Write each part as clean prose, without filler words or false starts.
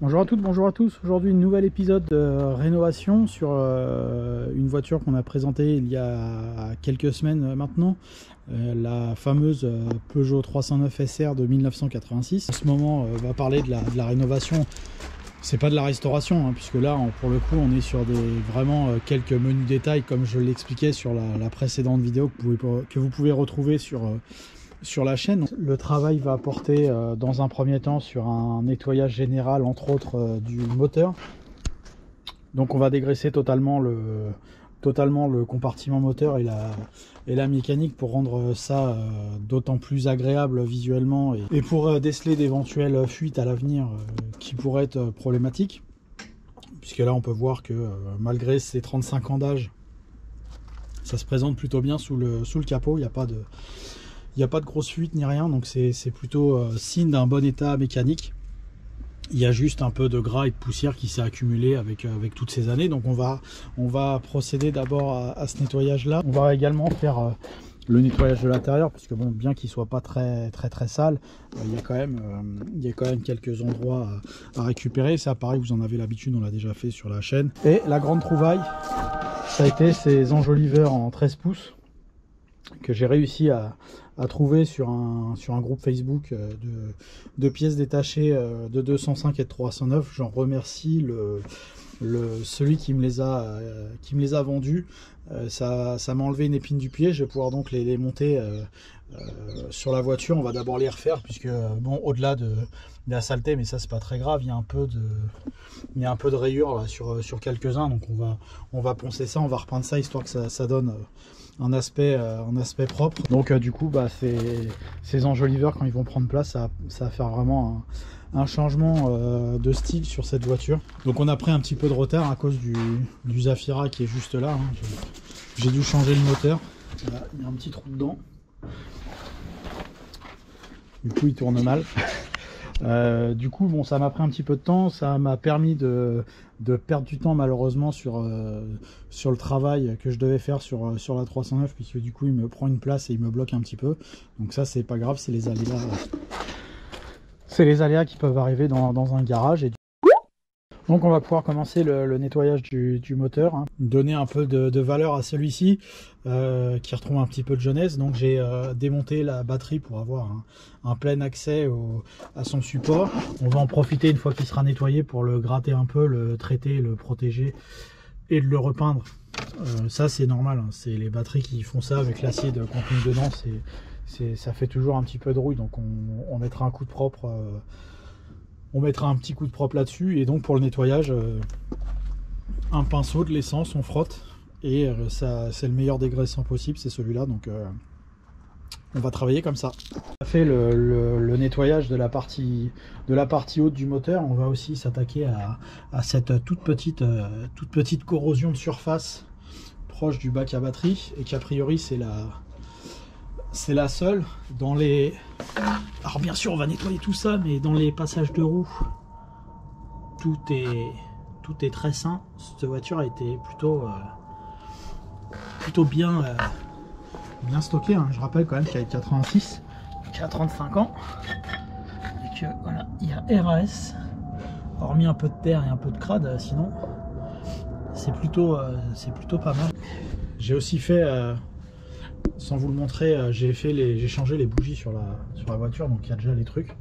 Bonjour à toutes, bonjour à tous. Aujourd'hui, un nouvel épisode de rénovation sur une voiture qu'on a présentée il y a quelques semaines maintenant, la fameuse Peugeot 309 SR de 1986. En ce moment, on va parler de la rénovation. C'est pas de la restauration, hein, puisque là, pour le coup, on est sur vraiment quelques menus détails, comme je l'expliquais sur la précédente vidéo que vous pouvez retrouver sur la chaîne. Le travail va porter dans un premier temps sur un nettoyage général, entre autres du moteur. Donc on va dégraisser totalement le compartiment moteur et la mécanique pour rendre ça d'autant plus agréable visuellement et pour déceler d'éventuelles fuites à l'avenir qui pourraient être problématiques, puisque là on peut voir que malgré ces 35 ans d'âge, ça se présente plutôt bien sous le capot. Il n'y a pas de grosse fuite ni rien, donc c'est plutôt signe d'un bon état mécanique. Il y a juste un peu de gras et de poussière qui s'est accumulé avec toutes ces années. Donc on va procéder d'abord à ce nettoyage là. On va également faire le nettoyage de l'intérieur, parce que bon, bien qu'il soit pas très sale, il y a quand même quelques endroits à récupérer. Ça, pareil, vous en avez l'habitude, on l'a déjà fait sur la chaîne. Et la grande trouvaille, ça a été ces enjoliveurs en 13 pouces que j'ai réussi à trouver sur un groupe Facebook de pièces détachées de 205 et de 309. J'en remercie celui qui me les a vendus. Ça m'a enlevé une épine du pied. Je vais pouvoir donc les monter sur la voiture. On va d'abord les refaire, puisque bon, au-delà de la saleté, mais ça c'est pas très grave, il y a un peu de rayures là, sur quelques-uns, donc on va poncer ça, on va repeindre ça histoire que ça donne un aspect propre. Donc du coup, ces enjoliveurs, quand ils vont prendre place, ça va faire vraiment un changement de style sur cette voiture. Donc on a pris un petit peu de retard à cause du Zafira qui est juste là, hein. J'ai dû changer le moteur. Voilà, il y a un petit trou dedans. Du coup, il tourne mal. Du coup, bon, ça m'a pris un petit peu de temps. Ça m'a permis de perdre du temps, malheureusement, sur le travail que je devais faire sur la 309, puisque du coup, il me prend une place et il me bloque un petit peu. Donc ça, c'est pas grave, c'est les aléas. C'est les aléas qui peuvent arriver dans un garage. Donc on va pouvoir commencer le nettoyage du moteur, hein. Donner un peu de valeur à celui-ci qui retrouve un petit peu de jeunesse. Donc j'ai démonté la batterie pour avoir un plein accès à son support. On va en profiter une fois qu'il sera nettoyé pour le gratter un peu, le traiter, le protéger et de le repeindre. Ça c'est normal, hein. C'est les batteries qui font ça avec l'acide contenu dedans. Ça fait toujours un petit peu de rouille, donc on mettra un coup de propre. On mettra un petit coup de propre là-dessus, et donc pour le nettoyage, un pinceau, de l'essence, on frotte, et ça c'est le meilleur dégraissant possible, c'est celui-là, donc on va travailler comme ça. On a fait le nettoyage de la partie haute du moteur. On va aussi s'attaquer à cette toute petite corrosion de surface proche du bac à batterie, et qu'a priori c'est la seule. Alors bien sûr on va nettoyer tout ça, mais dans les passages de roues, tout est très sain. Cette voiture a été plutôt bien stockée, hein. Je rappelle quand même qu'elle a 86, qui a 35 ans, et que voilà, il y a RAS, hormis un peu de terre et un peu de crade, sinon c'est plutôt pas mal. J'ai aussi fait, sans vous le montrer, j'ai changé les bougies sur la voiture, donc il y a déjà les trucs.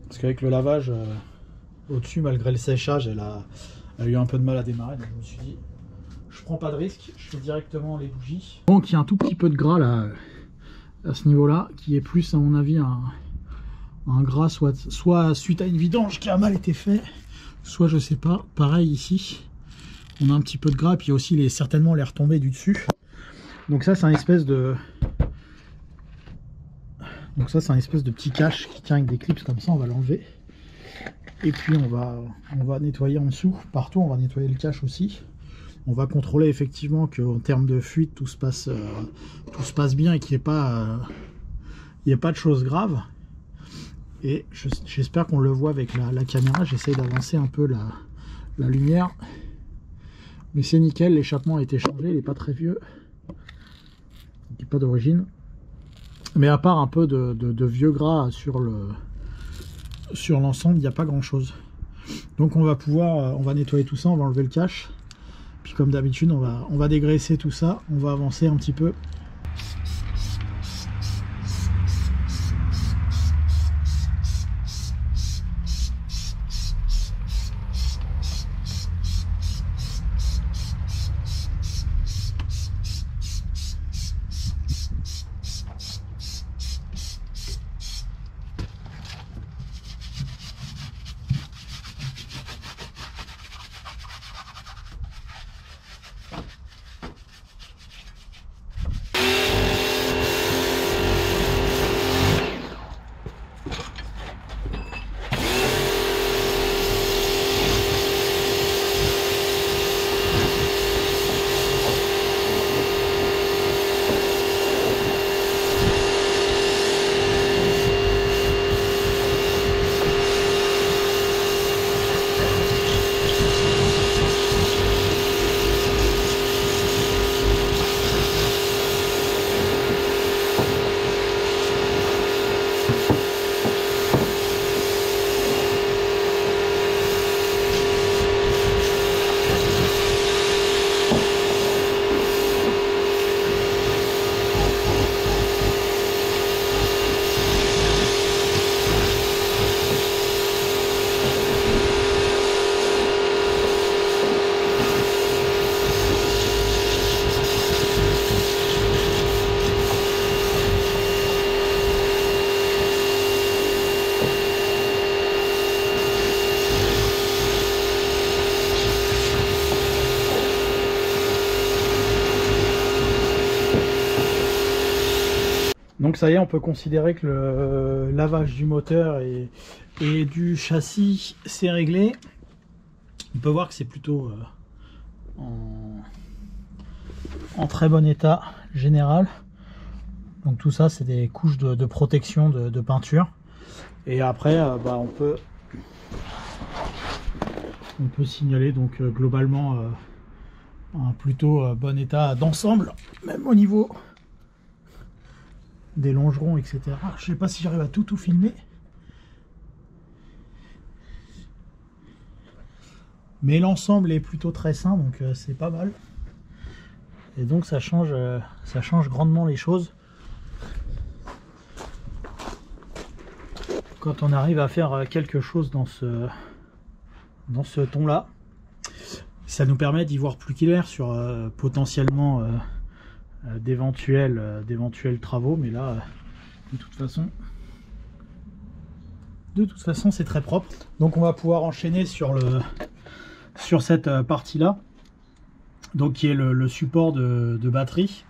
Parce qu'avec le lavage au-dessus, malgré le séchage, elle a eu un peu de mal à démarrer. Donc je me suis dit, je prends pas de risque, je fais directement les bougies. Donc il y a un tout petit peu de gras là, à ce niveau-là, qui est plus à mon avis un gras, soit suite à une vidange qui a mal été fait, soit je sais pas. Pareil ici, on a un petit peu de gras, et puis aussi certainement les retombées du dessus. Donc ça c'est un espèce de petit cache qui tient avec des clips comme ça. On va l'enlever, et puis on va nettoyer en dessous, partout. On va nettoyer le cache aussi. On va contrôler effectivement qu'en termes de fuite tout se passe bien, et qu'il n'y ait pas de choses graves. Et j'espère qu'on le voit avec la caméra. J'essaye d'avancer un peu la lumière, mais c'est nickel. L'échappement a été changé, il n'est pas très vieux, il n'est pas d'origine, mais à part un peu de vieux gras sur l'ensemble, il n'y a pas grand chose. Donc on va nettoyer tout ça, on va enlever le cache. Puis comme d'habitude, on va dégraisser tout ça, on va avancer un petit peu. Donc ça y est, on peut considérer que le lavage du moteur et du châssis c'est réglé. On peut voir que c'est plutôt en très bon état général. Donc tout ça c'est des couches de protection de peinture. Et après on peut signaler donc globalement un plutôt bon état d'ensemble, même au niveau des longerons, etc. Je sais pas si j'arrive à tout filmer, mais l'ensemble est plutôt très sain, donc c'est pas mal. Et donc ça change grandement les choses quand on arrive à faire quelque chose dans ce ton là. Ça nous permet d'y voir plus clair sur potentiellement d'éventuels travaux, mais là de toute façon c'est très propre. Donc on va pouvoir enchaîner sur cette partie là, donc qui est le support de batterie.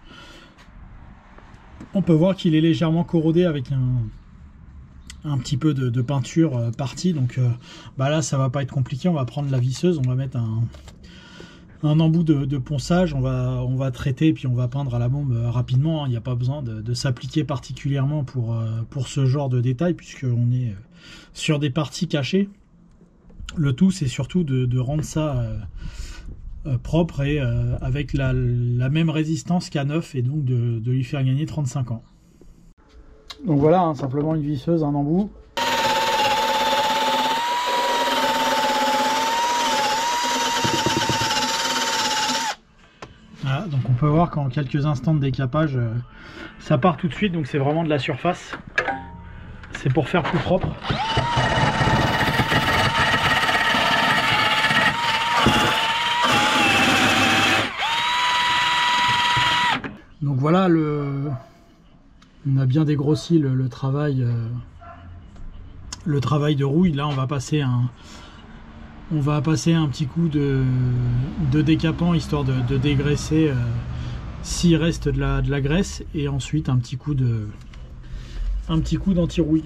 On peut voir qu'il est légèrement corrodé avec un petit peu de peinture partie, donc là ça va pas être compliqué. On va prendre la visseuse, on va mettre un embout de ponçage, on va traiter et puis on va peindre à la bombe rapidement. Il n'y a pas besoin de s'appliquer particulièrement pour ce genre de détail, puisqu'on est sur des parties cachées. Le tout c'est surtout de rendre ça propre et avec la même résistance qu'à neuf, et donc de lui faire gagner 35 ans. Donc voilà, simplement une visseuse, un embout. Voilà, donc on peut voir qu'en quelques instants de décapage, ça part tout de suite, donc c'est vraiment de la surface. C'est pour faire plus propre. Donc voilà, on a bien dégrossi le travail de rouille. Là on va passer un petit coup de décapant, histoire de dégraisser s'il reste de la graisse, et ensuite un petit coup d'anti-rouille.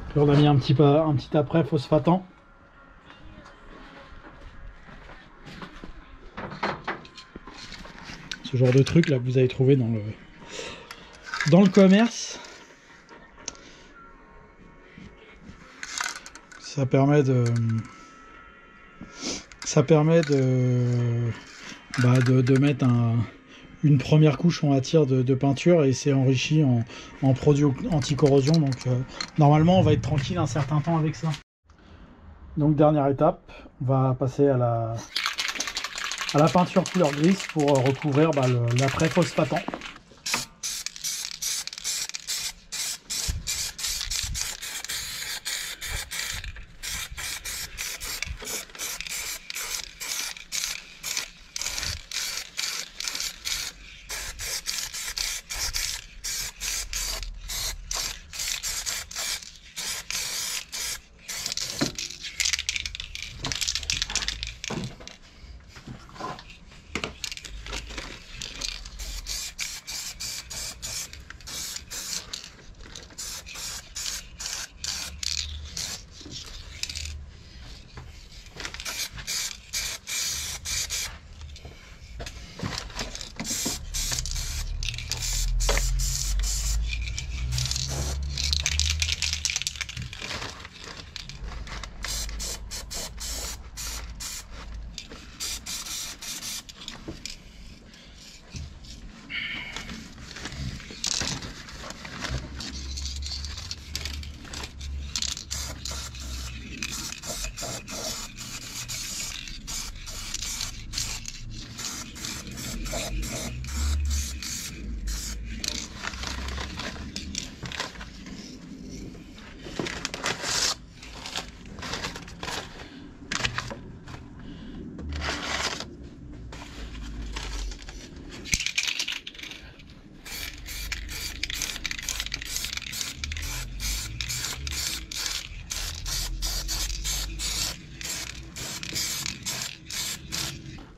Puis on a mis un petit après phosphatant. Ce genre de truc là que vous avez trouvé dans le commerce. ça permet de mettre une première couche, on va dire, de peinture, et c'est enrichi en produits anti-corrosion. Donc normalement on va être tranquille un certain temps avec ça. Donc dernière étape, on va passer à la peinture couleur grise pour recouvrir l'après-phosphatant.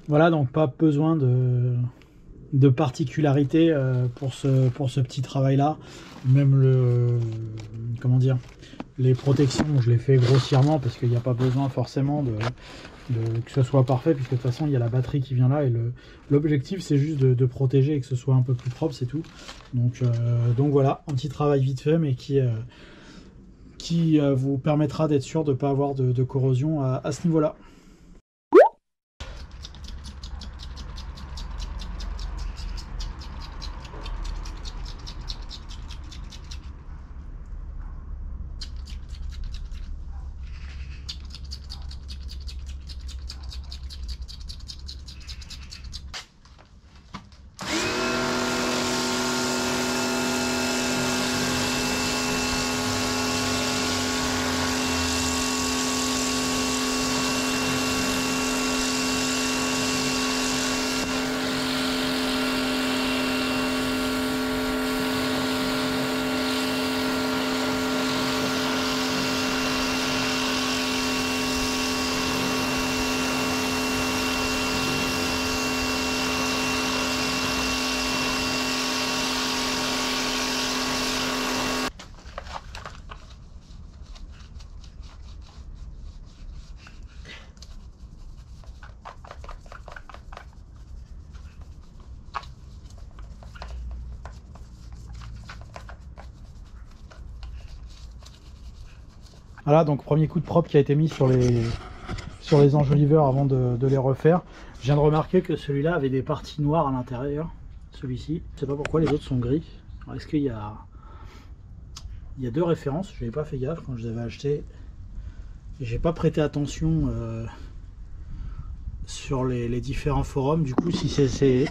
Voilà, donc pas besoin de particularité pour ce petit travail là. Même les protections, je les fais grossièrement parce qu'il n'y a pas besoin forcément que ce soit parfait, puisque de toute façon il y a la batterie qui vient là, et l'objectif c'est juste de protéger et que ce soit un peu plus propre, c'est tout. Donc voilà, un petit travail vite fait, mais qui vous permettra d'être sûr de ne pas avoir de corrosion à ce niveau là. Voilà, donc premier coup de propre qui a été mis sur les enjoliveurs avant de les refaire. Je viens de remarquer que celui-là avait des parties noires à l'intérieur, celui-ci. Je sais pas pourquoi les autres sont gris. Est-ce qu'il y a deux références? Je n'avais pas fait gaffe quand je les avais achetés. J'ai pas prêté attention sur les différents forums. Du coup, si c'est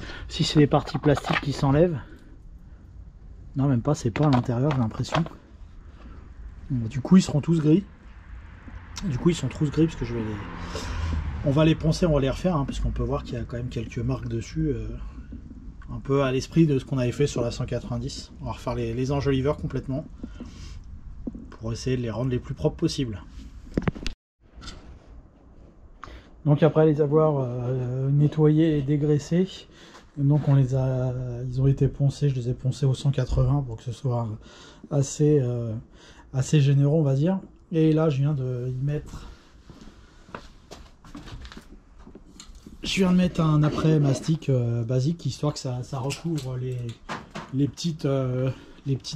les parties plastiques qui s'enlèvent, non, même pas, c'est pas à l'intérieur, j'ai l'impression. Du coup ils seront tous gris. Parce que on va les poncer, on va les refaire, hein, parce qu'on peut voir qu'il y a quand même quelques marques dessus, un peu à l'esprit de ce qu'on avait fait sur la 190. On va refaire les enjoliveurs complètement pour essayer de les rendre les plus propres possibles. Donc après les avoir nettoyés et dégraissés, donc ils ont été poncés. Je les ai poncés au 180 pour que ce soit assez généreux, on va dire. Et là je viens de mettre un après mastic basique, histoire que ça recouvre les petites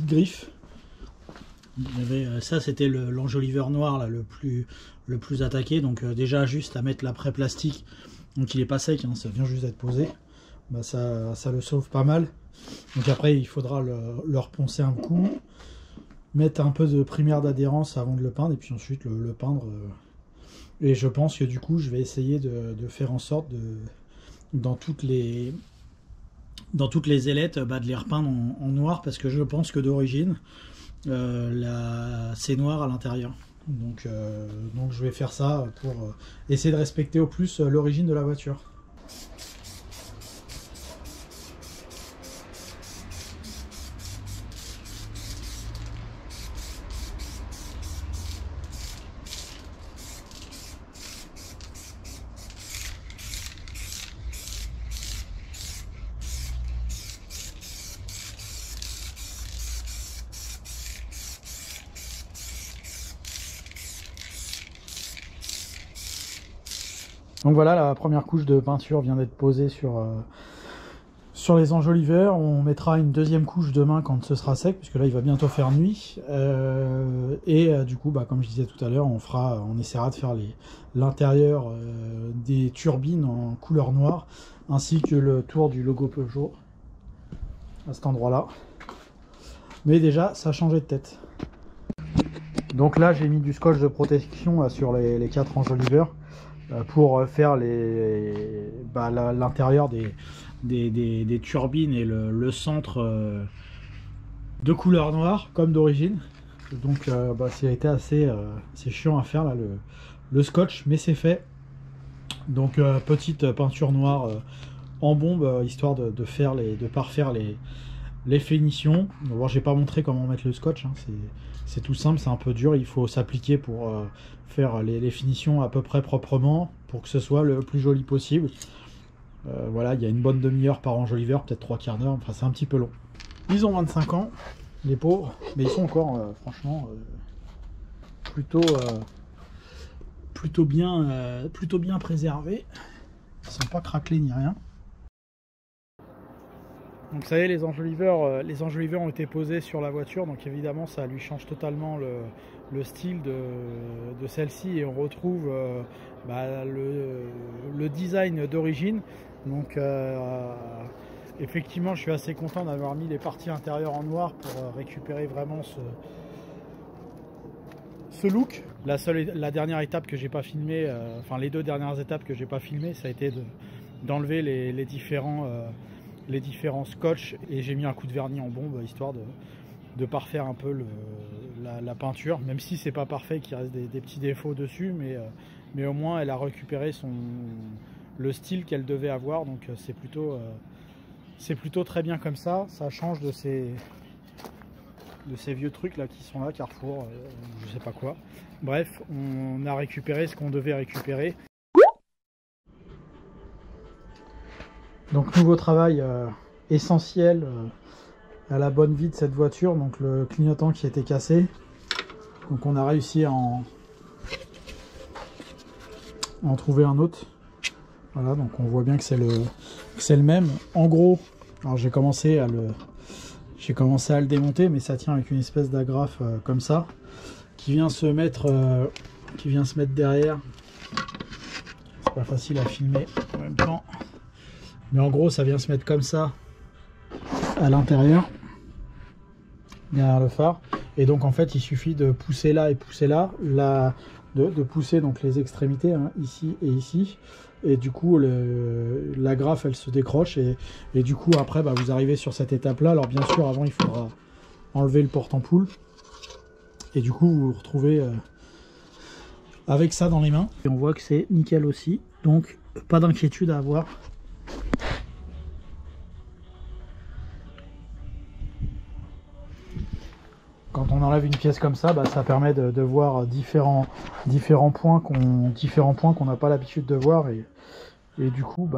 griffes Ça c'était l'enjoliveur noir là, le plus attaqué, donc déjà juste à mettre l'après plastique, donc il est pas sec, hein, ça vient juste d'être posé, bah ça le sauve pas mal. Donc après il faudra le reponcer un coup, mettre un peu de primaire d'adhérence avant de le peindre, et puis ensuite le peindre. Et je pense que du coup je vais essayer de faire en sorte dans toutes les ailettes de les repeindre en noir, parce que je pense que d'origine c'est noir à l'intérieur. Donc je vais faire ça pour essayer de respecter au plus l'origine de la voiture. Donc voilà, la première couche de peinture vient d'être posée sur les enjoliveurs. On mettra une deuxième couche demain quand ce sera sec, puisque là il va bientôt faire nuit. Du coup, comme je disais tout à l'heure, on essaiera de faire l'intérieur des turbines en couleur noire, ainsi que le tour du logo Peugeot à cet endroit-là. Mais déjà, ça a changé de tête. Donc là, j'ai mis du scotch de protection là, sur les 4 enjoliveurs, pour faire l'intérieur des turbines et le centre de couleur noire comme d'origine. Donc ça a été assez chiant à faire là, le scotch, mais c'est fait. Donc petite peinture noire en bombe, histoire de parfaire les finitions. Bon, j'ai pas montré comment mettre le scotch, hein. C'est tout simple, c'est un peu dur, il faut s'appliquer pour faire les finitions à peu près proprement, pour que ce soit le plus joli possible. Voilà, il y a une bonne demi-heure par enjoliveur, peut-être 3/4 d'heure, enfin c'est un petit peu long. Ils ont 25 ans, les pauvres, mais ils sont encore franchement plutôt bien préservés. Ils sont pas craquelés ni rien. Donc ça y est, les enjoliveurs ont été posés sur la voiture, donc évidemment ça lui change totalement le style de celle-ci, et on retrouve le design d'origine. Donc effectivement, je suis assez content d'avoir mis les parties intérieures en noir pour récupérer vraiment ce look. La dernière étape que j'ai pas filmé, enfin les 2 dernières étapes que j'ai pas filmé, ça a été d'enlever les différents scotch, et j'ai mis un coup de vernis en bombe histoire de parfaire un peu la peinture, même si c'est pas parfait, qu'il reste des petits défauts dessus, mais au moins elle a récupéré le style qu'elle devait avoir, donc c'est plutôt très bien comme ça. Ça change de ces vieux trucs là qui sont là, Carrefour, je sais pas quoi. Bref, on a récupéré ce qu'on devait récupérer. Donc nouveau travail essentiel à la bonne vie de cette voiture, donc le clignotant qui était cassé. Donc on a réussi à en trouver un autre. Voilà, donc on voit bien que c'est le même. En gros, alors j'ai commencé à le démonter, mais ça tient avec une espèce d'agrafe comme ça, qui vient se mettre derrière. C'est pas facile à filmer en même temps. Mais en gros, ça vient se mettre comme ça à l'intérieur, derrière le phare. Et donc en fait, il suffit de pousser là et pousser là, de pousser donc les extrémités, hein, ici et ici. Et du coup, l'agrafe, elle se décroche. Et du coup, après, vous arrivez sur cette étape-là. Alors bien sûr, avant, il faudra enlever le porte-ampoule. Et du coup, vous vous retrouvez avec ça dans les mains. Et on voit que c'est nickel aussi. Donc, pas d'inquiétude à avoir. Quand on enlève une pièce comme ça, ça permet de voir différents points qu'on n'a pas l'habitude de voir, et du coup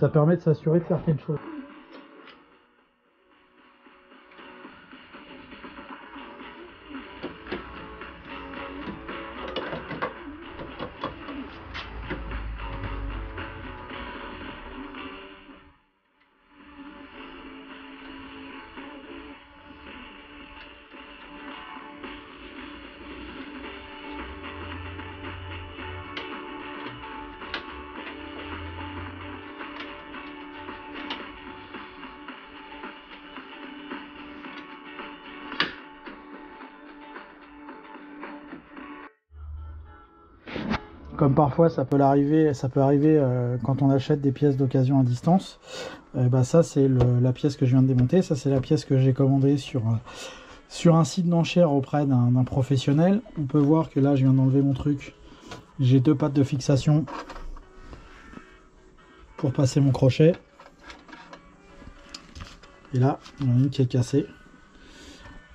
ça permet de s'assurer de certaines choses. comme parfois ça peut arriver quand on achète des pièces d'occasion à distance. Bah ça c'est la pièce que je viens de démonter, ça c'est la pièce que j'ai commandée sur un site d'enchères auprès d'un professionnel. On peut voir que là je viens d'enlever mon truc, j'ai 2 pattes de fixation pour passer mon crochet, et là il y en a une qui est cassée,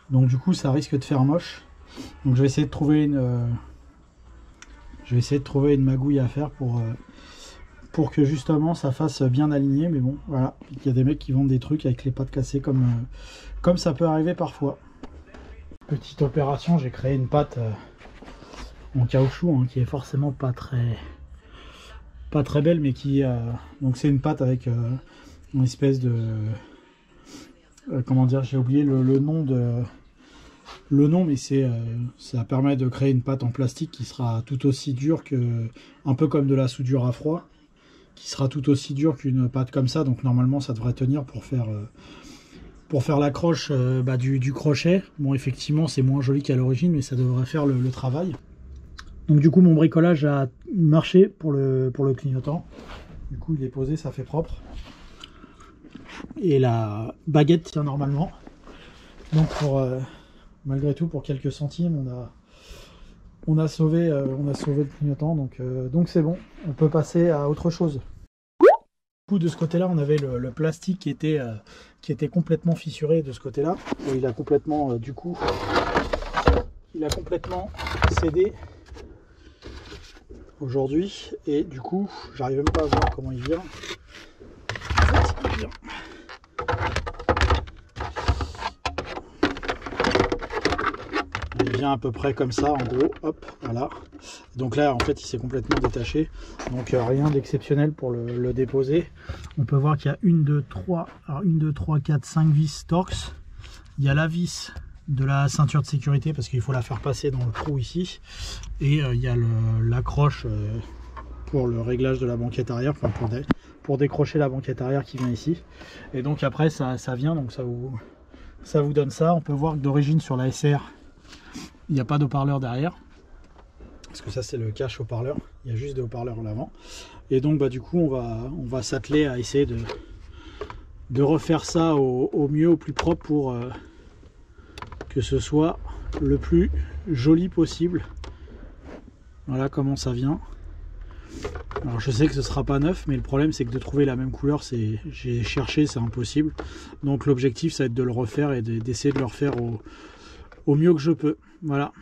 donc du coup ça risque de faire moche. Donc je vais essayer de trouver une magouille à faire pour que justement ça fasse bien aligné. Mais bon, voilà, il y a des mecs qui vendent des trucs avec les pattes cassées comme ça peut arriver parfois. Petite opération, j'ai créé une patte en caoutchouc, hein, qui est forcément pas très belle, mais donc c'est une patte avec une espèce de comment dire, j'ai oublié le nom mais ça permet de créer une pâte en plastique qui sera tout aussi dure un peu comme de la soudure à froid, qui sera tout aussi dure qu'une pâte comme ça. Donc normalement ça devrait tenir pour faire l'accroche du crochet. Bon, effectivement c'est moins joli qu'à l'origine, mais ça devrait faire le travail. Donc du coup mon bricolage a marché pour le clignotant. Du coup il est posé, ça fait propre. Et la baguette tient normalement. Donc malgré tout, pour quelques centimes, on a sauvé le clignotant. Donc c'est bon, on peut passer à autre chose. Du coup, de ce côté-là, on avait le plastique qui était complètement fissuré de ce côté-là. Et il a complètement, cédé aujourd'hui. Et du coup, j'arrive même pas à voir comment il vient. En fait, il vient. Il vient à peu près comme ça, en gros, hop, voilà. Donc là, en fait, il s'est complètement détaché. Donc rien d'exceptionnel pour le déposer. On peut voir qu'il y a 1, 2, 3, 4, 5 vis Torx. Il y a la vis de la ceinture de sécurité parce qu'il faut la faire passer dans le trou ici. Et il y a l'accroche pour le réglage de la banquette arrière, enfin pour décrocher la banquette arrière qui vient ici. Et donc après, ça vient, donc ça vous donne ça. On peut voir que d'origine sur la SR, il n'y a pas d'haut-parleur derrière, parce que ça c'est le cache haut-parleur, il y a juste des haut-parleurs en avant. Et donc du coup on va s'atteler à essayer de refaire ça au mieux, au plus propre, pour que ce soit le plus joli possible. Voilà comment ça vient. Alors je sais que ce sera pas neuf, mais le problème c'est que de trouver la même couleur, j'ai cherché, c'est impossible. Donc l'objectif ça va être de le refaire et d'essayer de le refaire au mieux que je peux. Voilà.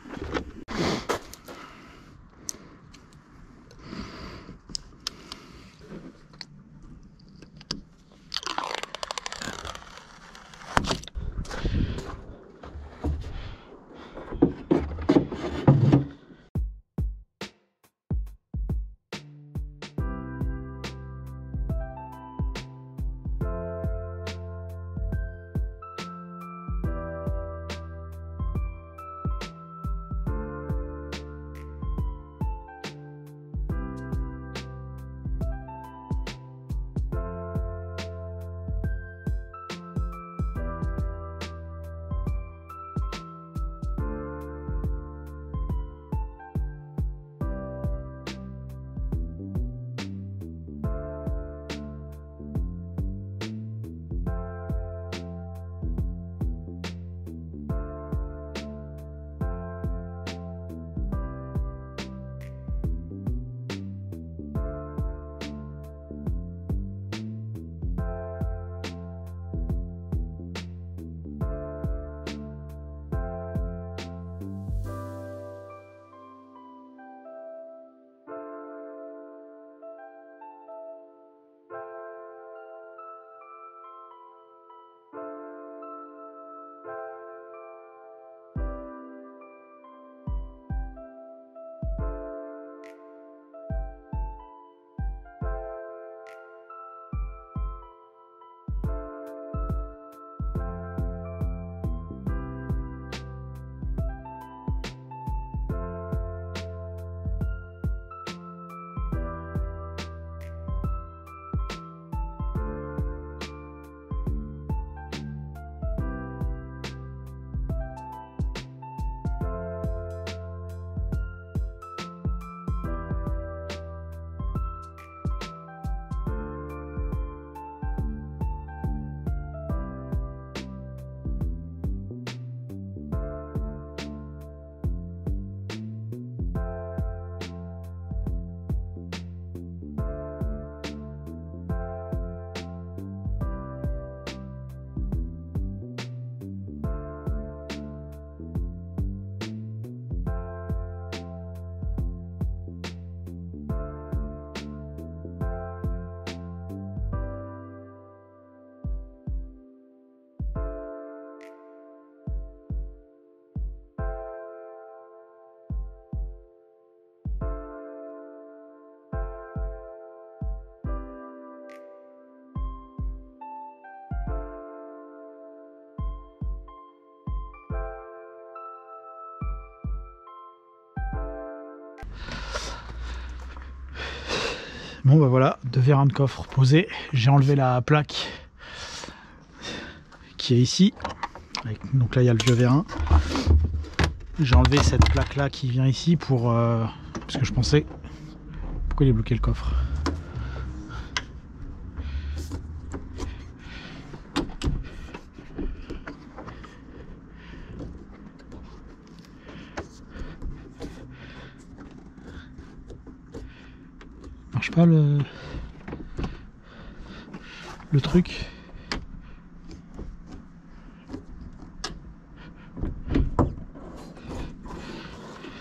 Bon bah voilà, 2 vérins de coffre posés. J'ai enlevé la plaque qui est ici. Donc là il y a le vieux vérin. J'ai enlevé cette plaque là qui vient ici pour parce que je pensais, pourquoi il est bloqué le coffre? Marche pas le truc.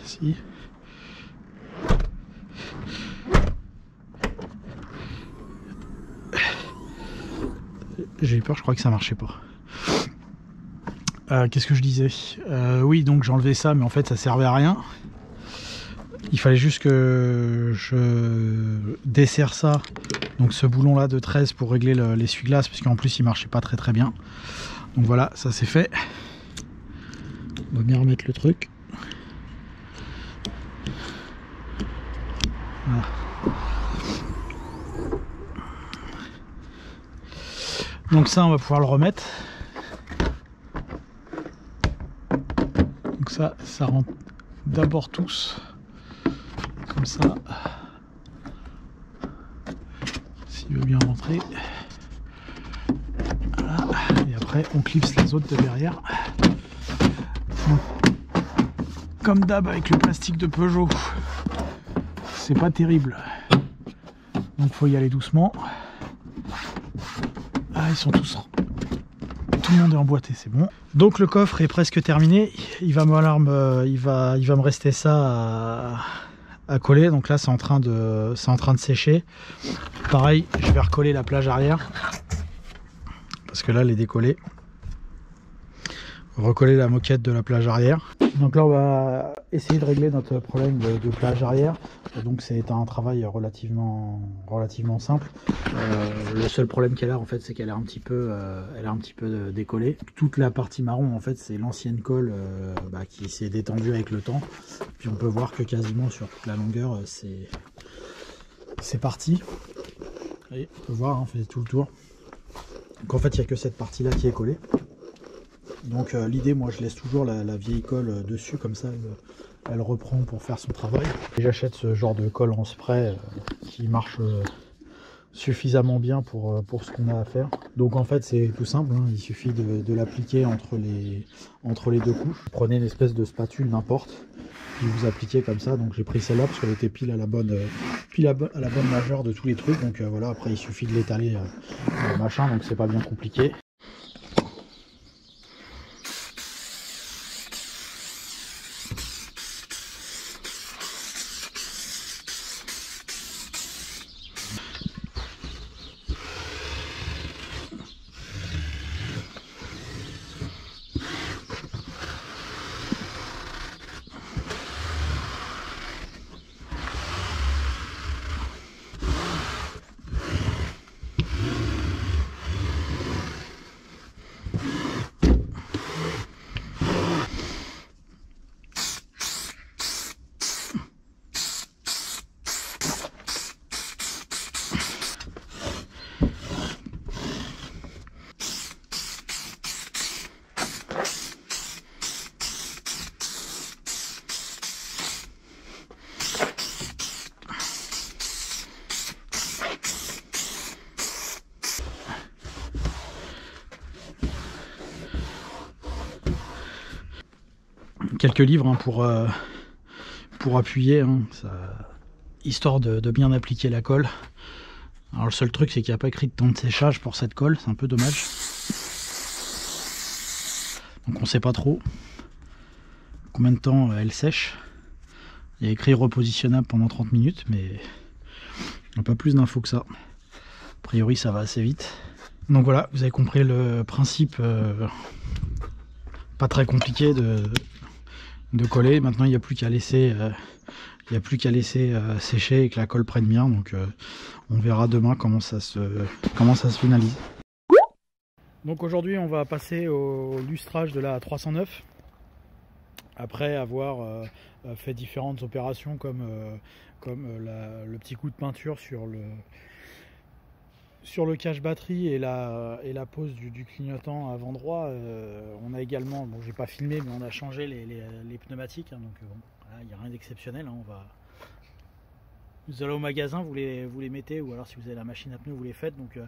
Si. J'ai eu peur, je crois que ça marchait pas. Qu'est-ce que je disais? Oui, donc j'ai enlevé ça, mais en fait ça servait à rien. Il fallait juste que je desserre ça, donc ce boulon là de 13 pour régler l'essuie-glace, parce qu'en plus il marchait pas très bien. Donc voilà, ça c'est fait. On va bien remettre le truc. Voilà. Donc ça on va pouvoir le remettre. Donc ça rentre d'abord tous comme ça, s'il veut bien rentrer. Voilà. Et après on clipse les autres de derrière. Donc, comme d'hab avec le plastique de Peugeot, c'est pas terrible, donc faut y aller doucement. Ah, ils sont tous, tout le monde est emboîté, c'est bon. Donc le coffre est presque terminé. Il va me rester ça à coller. Donc là c'est en train de sécher. Pareil, je vais recoller la plage arrière parce que là elle est décollée. Recoller la moquette de la plage arrière. Donc là on va essayer de régler notre problème de plage arrière. Donc c'est un travail relativement simple. Le seul problème qu'elle a en fait, c'est qu'elle est un petit peu décollée. Toute la partie marron en fait c'est l'ancienne colle qui s'est détendue avec le temps. Puis on peut voir que quasiment sur toute la longueur c'est parti. Et on peut voir, on fait tout le tour. Donc en fait il n'y a que cette partie là qui est collée. Donc l'idée, moi je laisse toujours la vieille colle dessus, comme ça elle reprend pour faire son travail. J'achète ce genre de colle en spray qui marche suffisamment bien pour ce qu'on a à faire. Donc en fait c'est tout simple, hein, il suffit de l'appliquer entre les deux couches. Vous prenez une espèce de spatule n'importe, puis vous appliquez comme ça. Donc j'ai pris celle-là parce qu'elle était pile à la bonne largeur de tous les trucs. Donc voilà, après il suffit de l'étaler machin, donc c'est pas bien compliqué. Quelques livres hein, pour appuyer, hein, ça, histoire de bien appliquer la colle. Alors le seul truc c'est qu'il n'y a pas écrit de temps de séchage pour cette colle, c'est un peu dommage. Donc on sait pas trop combien de temps elle sèche. Il y a écrit repositionnable pendant 30 minutes, mais on n'a pas plus d'infos que ça. A priori ça va assez vite. Donc voilà, vous avez compris le principe pas très compliqué de coller. Maintenant il n'y a plus qu'à laisser sécher et que la colle prenne bien. Donc on verra demain comment ça se finalise. Donc aujourd'hui on va passer au lustrage de la 309. après avoir fait différentes opérations comme le petit coup de peinture sur le cache batterie et la pose du clignotant avant droit. On a également, bon j'ai pas filmé, mais on a changé les pneumatiques, hein, donc bon, il n'y a rien d'exceptionnel, hein, vous allez au magasin, vous les mettez, ou alors si vous avez la machine à pneus, vous les faites. Donc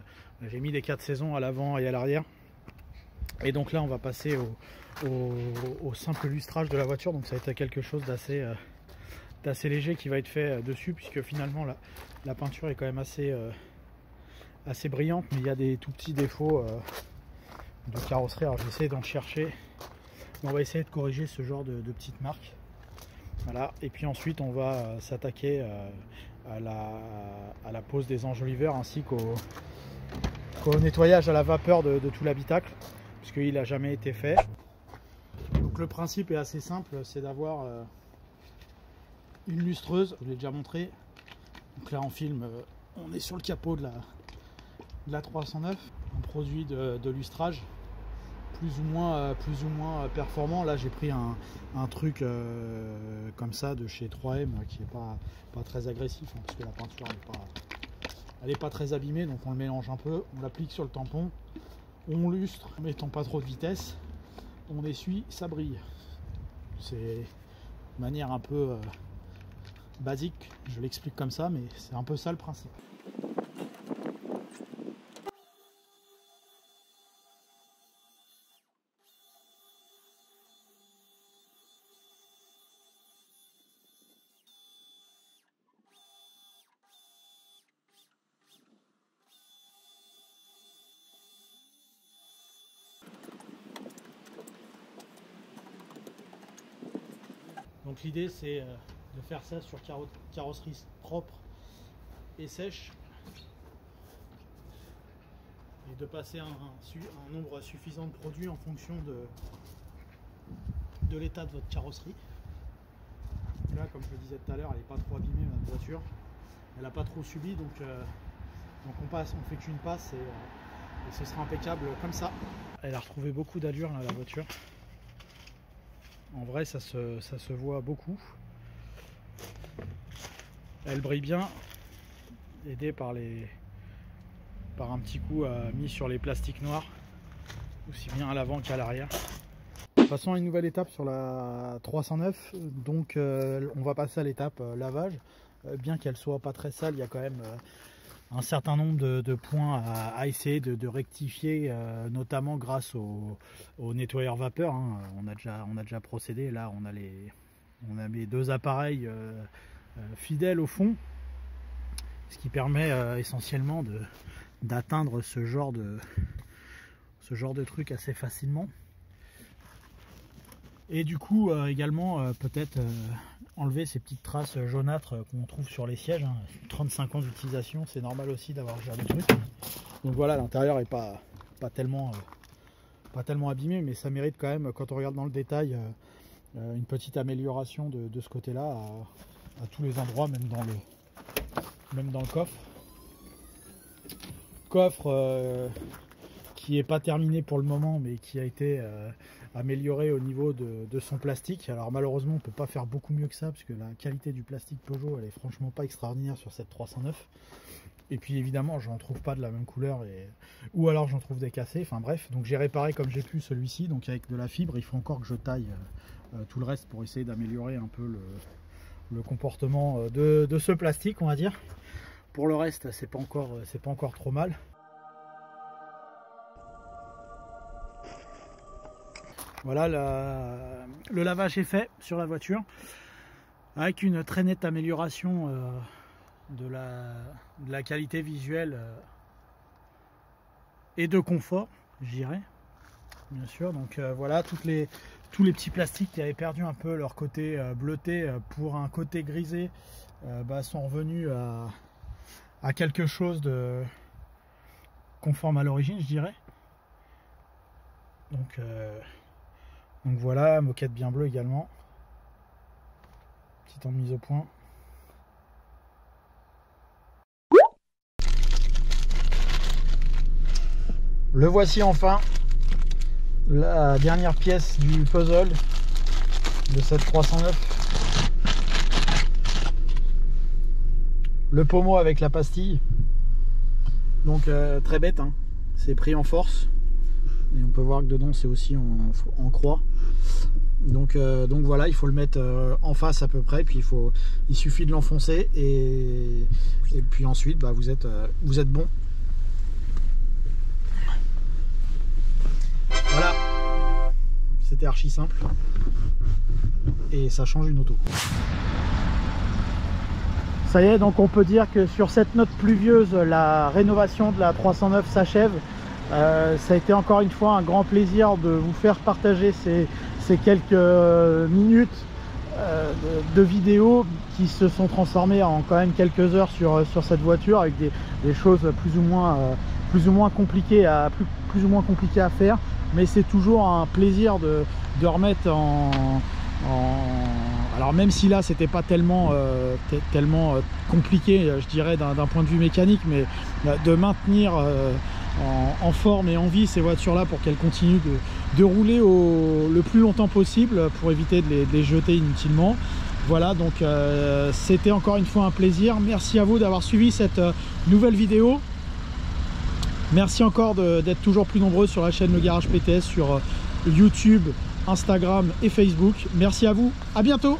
j'ai mis des 4 saisons à l'avant et à l'arrière. Et donc là on va passer au simple lustrage de la voiture, donc ça va être quelque chose d'assez léger qui va être fait dessus, puisque finalement la peinture est quand même assez brillante, mais il y a des tout petits défauts de carrosserie. Alors j'essaie d'en chercher, mais on va essayer de corriger ce genre de petites marques. Voilà, et puis ensuite on va s'attaquer à la pose des enjoliveurs ainsi qu'au nettoyage à la vapeur de tout l'habitacle, puisqu'il n'a jamais été fait. Donc le principe est assez simple, c'est d'avoir une lustreuse, je l'ai déjà montré. Donc là en film, on est sur le capot de la 309, un produit de lustrage plus ou moins performant. Là j'ai pris un truc comme ça de chez 3M qui est pas très agressif, hein, parce que la peinture elle est pas très abîmée, donc on le mélange un peu, on l'applique sur le tampon, on lustre en mettant pas trop de vitesse, on essuie, ça brille. C'est de manière un peu basique, je l'explique comme ça, mais c'est un peu ça le principe. Donc l'idée c'est de faire ça sur carrosserie propre et sèche, et de passer un nombre suffisant de produits en fonction de l'état de votre carrosserie. Là, comme je le disais tout à l'heure, elle n'est pas trop abîmée, notre voiture, elle n'a pas trop subi, donc on fait qu'une passe et ce sera impeccable comme ça. Elle a retrouvé beaucoup d'allure là, la voiture. En vrai, ça se voit beaucoup. Elle brille bien, aidée par un petit coup mis sur les plastiques noirs, aussi bien à l'avant qu'à l'arrière. Passons à une nouvelle étape sur la 309. Donc on va passer à l'étape lavage. Bien qu'elle soit pas très sale, il y a quand même un certain nombre de points à essayer de rectifier, notamment grâce au nettoyeur vapeur, hein. On a déjà procédé. Là on a mes deux appareils fidèles au fond, ce qui permet essentiellement d'atteindre ce genre de truc assez facilement. Et du coup également peut-être enlever ces petites traces jaunâtres qu'on trouve sur les sièges, hein. 35 ans d'utilisation, c'est normal aussi d'avoir ce genre de truc. Donc voilà, l'intérieur est pas tellement abîmé, mais ça mérite quand même, quand on regarde dans le détail, une petite amélioration de ce côté là à tous les endroits, même dans le coffre qui est pas terminé pour le moment, mais qui a été amélioré au niveau de son plastique. Alors malheureusement on peut pas faire beaucoup mieux que ça, parce que la qualité du plastique Peugeot elle est franchement pas extraordinaire sur cette 309. Et puis évidemment j'en trouve pas de la même couleur, ou alors j'en trouve des cassés, enfin bref. Donc j'ai réparé comme j'ai pu celui-ci, donc avec de la fibre. Il faut encore que je taille tout le reste pour essayer d'améliorer un peu le comportement de ce plastique, on va dire. Pour le reste c'est pas encore trop mal. Voilà, le lavage est fait sur la voiture, avec une très nette amélioration de la qualité visuelle et de confort, je dirais, bien sûr. Donc voilà, tous les petits plastiques qui avaient perdu un peu leur côté bleuté pour un côté grisé sont revenus à quelque chose de conforme à l'origine, je dirais. Donc voilà, moquette bien bleue également. Petit temps de mise au point. Le voici enfin, la dernière pièce du puzzle de cette 309. Le pommeau avec la pastille. Donc très bête, hein. C'est pris en force. Et on peut voir que dedans c'est aussi en croix. Donc voilà, il faut le mettre en face à peu près, puis il suffit de l'enfoncer et puis ensuite bah, vous êtes bon. Voilà, c'était archi simple et ça change une auto. Ça y est, donc on peut dire que sur cette note pluvieuse, la rénovation de la 309 s'achève. Ça a été encore une fois un grand plaisir de vous faire partager ces quelques minutes de vidéos qui se sont transformées en quand même quelques heures sur cette voiture avec des choses plus ou moins compliquées à faire, mais c'est toujours un plaisir de remettre alors même si là c'était pas tellement compliqué, je dirais, d'un point de vue mécanique, mais de maintenir en forme et en vie ces voitures là pour qu'elles continuent de rouler le plus longtemps possible pour éviter de les jeter inutilement. Voilà, donc c'était encore une fois un plaisir. Merci à vous d'avoir suivi cette nouvelle vidéo. Merci encore d'être toujours plus nombreux sur la chaîne Le Garage PTS, sur YouTube, Instagram et Facebook. Merci à vous, à bientôt.